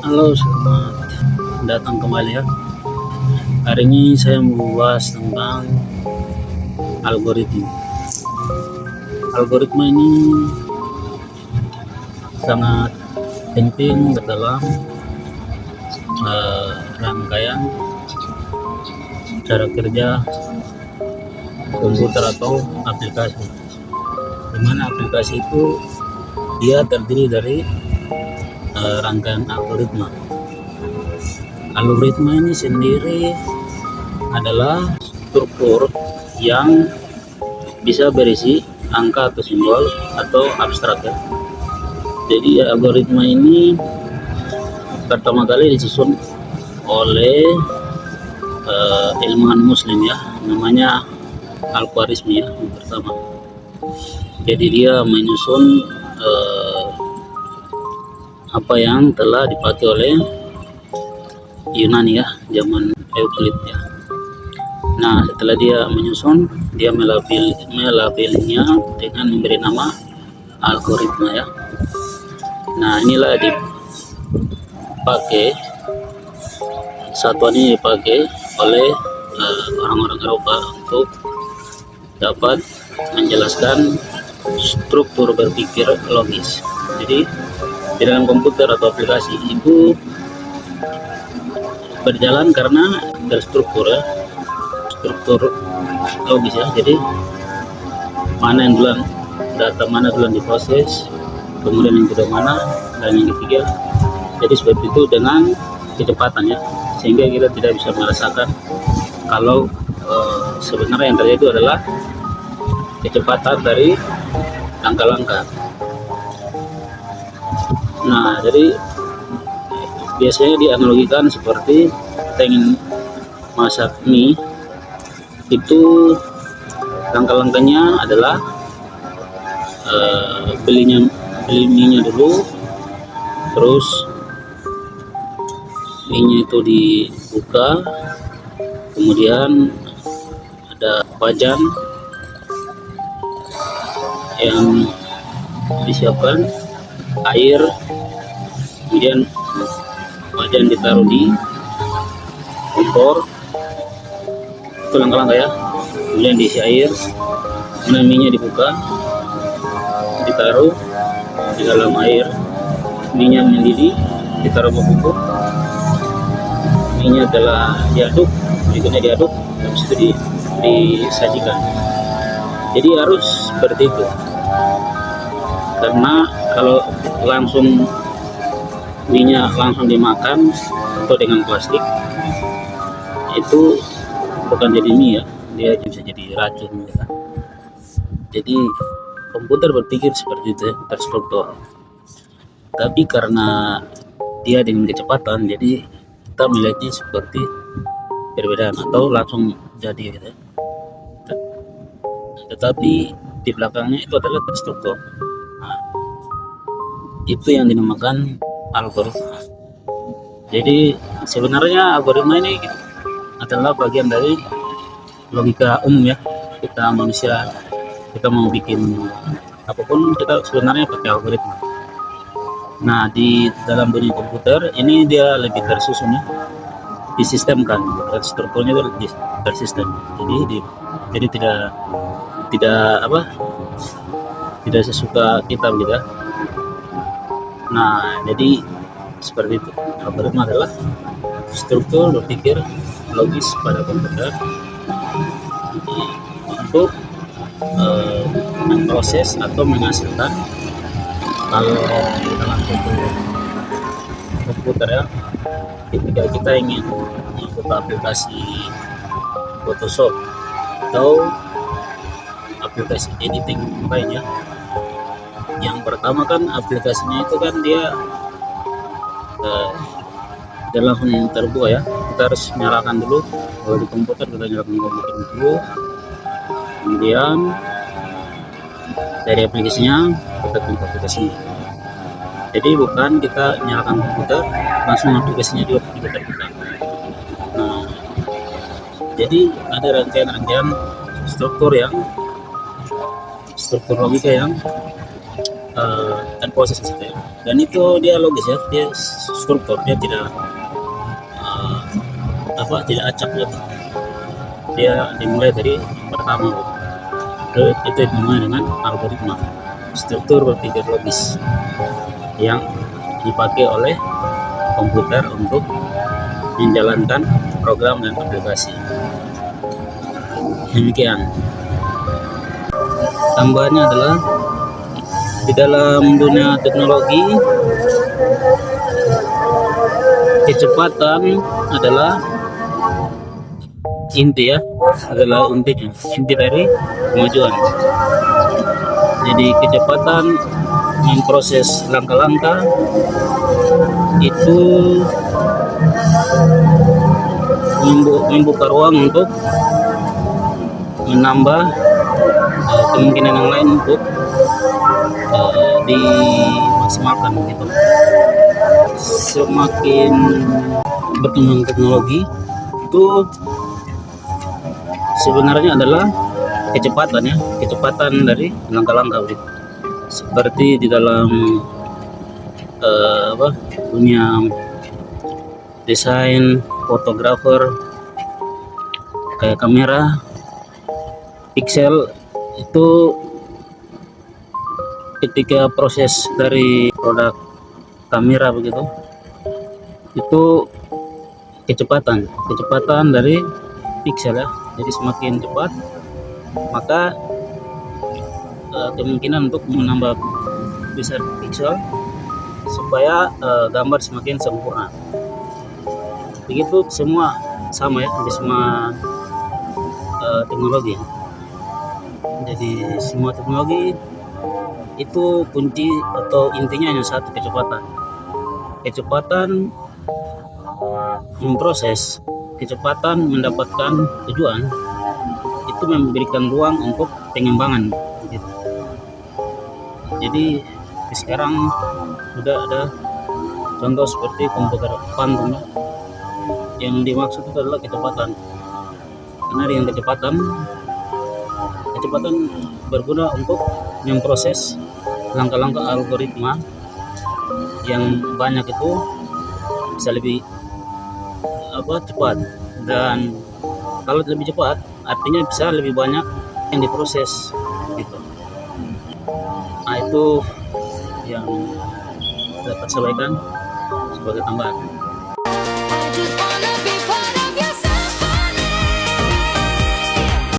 Halo, selamat datang kembali ya. Hari ini saya mau bahas tentang algoritma. Algoritma ini sangat penting dalam rangkaian cara kerja komputer atau aplikasi. Dimana aplikasi itu dia terdiri dari rangkaian algoritma. Algoritma ini sendiri adalah struktur yang bisa berisi angka atau simbol atau abstrak ya. Jadi algoritma ini pertama kali disusun oleh ilmuwan muslim ya, namanya Al-Khwarizmi ya, yang pertama. Jadi dia menyusun apa yang telah dipakai oleh Yunani ya, zaman Euclid ya. Nah, setelah dia menyusun, dia melabelnya dengan memberi nama algoritma ya. Nah, inilah dipakai, satuan ini dipakai oleh orang-orang Eropa untuk dapat menjelaskan struktur berpikir logis. Jadi di dalam komputer atau aplikasi itu berjalan karena terstruktur ya, struktur logis ya. Jadi mana yang duluan, data mana duluan diproses, kemudian yang kedua mana, dan yang ketiga. Jadi seperti itu dengan kecepatan ya, sehingga kita tidak bisa merasakan kalau sebenarnya yang terjadi itu adalah kecepatan dari langkah-langkah. Nah, jadi biasanya dianalogikan seperti kita ingin masak mie, itu langkah-langkahnya adalah beli mie-nya dulu, terus mie-nya itu dibuka, kemudian ada wajan yang disiapkan, air, kemudian wajan ditaruh di kompor, itu langkah-langkah ya. Kemudian diisi air, kemudian mie-nya dibuka, ditaruh di dalam air, mie-nya mendidih, ditaruh bubuk, mie-nya telah diaduk, berikutnya diaduk, habis itu disajikan. Jadi harus seperti itu, karena kalau langsung mie-nya langsung dimakan atau dengan plastik, itu bukan jadi mie ya, dia bisa jadi racun ya. Jadi komputer berpikir seperti itu ya, terstruktur. Tapi karena dia dengan kecepatan, jadi kita melihatnya seperti perbedaan atau langsung jadi gitu ya. Tetapi di belakangnya itu adalah terstruktur. Nah, itu yang dinamakan algoritma. Jadi sebenarnya algoritma ini adalah bagian dari logika umum ya. Kita manusia, kita mau bikin apapun kita sebenarnya pakai algoritma. Nah, di dalam dunia komputer ini dia lebih tersusun ya, disistemkan, strukturnya itu tersistem. Jadi tidak sesuka kita gitu ya. Nah, jadi seperti itu. Algoritma adalah struktur berpikir logis pada komputer untuk memproses atau menghasilkan. Kalau di dalam komputer ya, ketika kita ingin membuka aplikasi Photoshop atau aplikasi editing lainnya, yang pertama kan aplikasinya itu kan dia langsung terbuka ya. Kita harus nyalakan dulu. Kalau di komputer kita nyalakan komputer dulu, kemudian dari aplikasinya kita buka aplikasinya. Jadi bukan kita nyalakan komputer langsung aplikasinya juga kita terbuka. Nah, jadi ada rangkaian struktur logika yang dan proses di situ ya. Dan itu dia logis ya, dia struktur, dia tidak tidak acak gitu. Dia dimulai dari yang pertama gitu. Itu dimulai dengan algoritma, struktur berpikir logis yang dipakai oleh komputer untuk menjalankan program dan aplikasi. Demikian. Tambahannya adalah di dalam dunia teknologi, kecepatan adalah inti ya, adalah inti dari kemajuan. Jadi kecepatan memproses langkah-langkah itu membuka ruang untuk menambah kemungkinan yang lain untuk dimaksimalkan gitu. Semakin berkembang teknologi itu sebenarnya adalah kecepatan dari langkah-langkah gitu. Seperti di dalam dunia desain, fotografer, kayak kamera pixel itu ketika proses dari produk kamera begitu, itu kecepatan dari pixel ya. Jadi semakin cepat maka kemungkinan untuk menambah besar pixel supaya gambar semakin sempurna. Begitu semua sama ya di semua teknologi. Jadi semua teknologi itu kunci atau intinya hanya satu, kecepatan memproses, kecepatan mendapatkan tujuan, itu memberikan ruang untuk pengembangan gitu. Jadi sekarang sudah ada contoh seperti komputer kuantum yang dimaksud itu adalah kecepatan, karena dengan kecepatan berguna untuk memproses langkah-langkah algoritma yang banyak itu bisa lebih cepat. Dan kalau lebih cepat artinya bisa lebih banyak yang diproses gitu. Nah itu yang dapat saya sampaikan sebagai tambahan.